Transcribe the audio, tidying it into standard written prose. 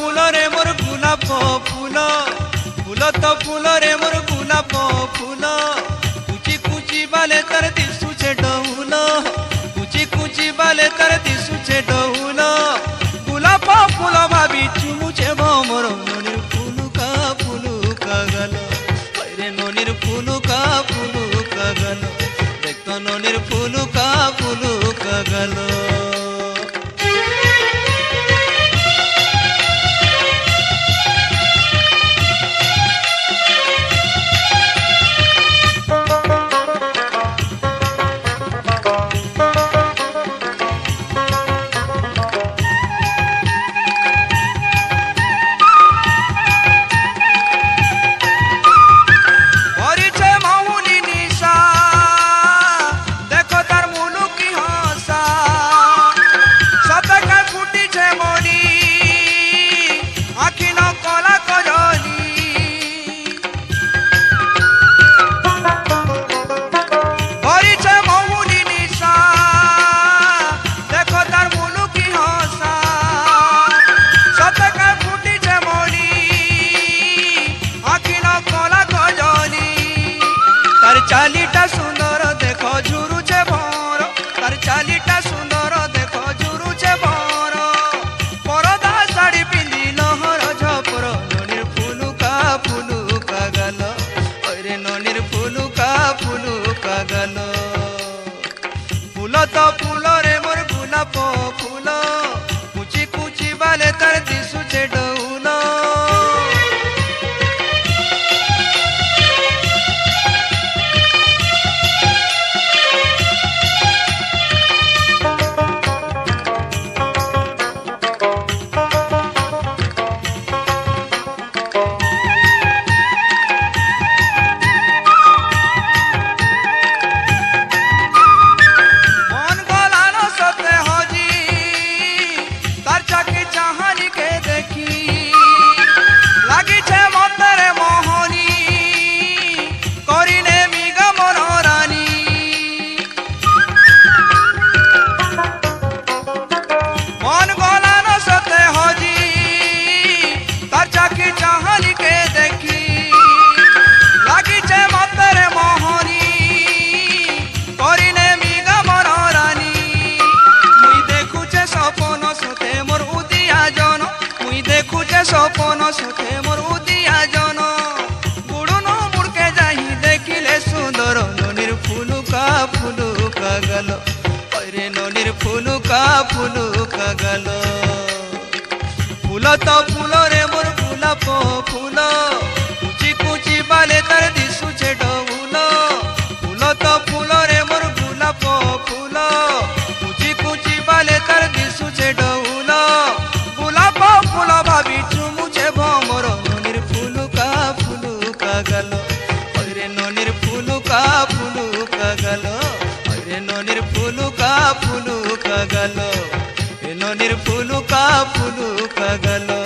फूल रे मोर गुलाप फूल फूल तो फूल रे मोर गुलाप फूल कुची कुची बाले तर दिसुचे डहुल कुची कुची बाले तर दिसुचे डहुल गुलाप फूल भाभी चुमुचे मोर ननिर फूलू का गलो रे ननिर फूलू का गलो देख तो ननिर फूलू का गलो चालीटा सुंदर देखो झुरुचे भोर तार चालीटा सुंदर देखो झुरुचे भोर परदा साड़ी पिंदी लहर झपर ननिर फूलू का गलो अरे ननिर फूलू का गलो फूल तो फूल रे मोर गुलाप फूल कुची कुची बाले तार दिसुचे डहुल सपन सुखे मोर उदिया जन गुड़न मुड़के जाही देखिले सुंदर ननिर फूलू का गलो अरे ननिर फूलू का गलो फूल तो फूल रे मोर गुलाप फूल कुची कुची बाले तर दिसुचे डहुल फूल तो फूल रे मोर गुलाप फूल कुची कुची बाले तर दिसुचे डहुल गुलाप फूल भाभी चुमुचे भोमर ननिर फूलू का गलो अरे ननिर फूलू का गलो अरे ननिर फूलू का गलो ए ननिर फूलू का गलो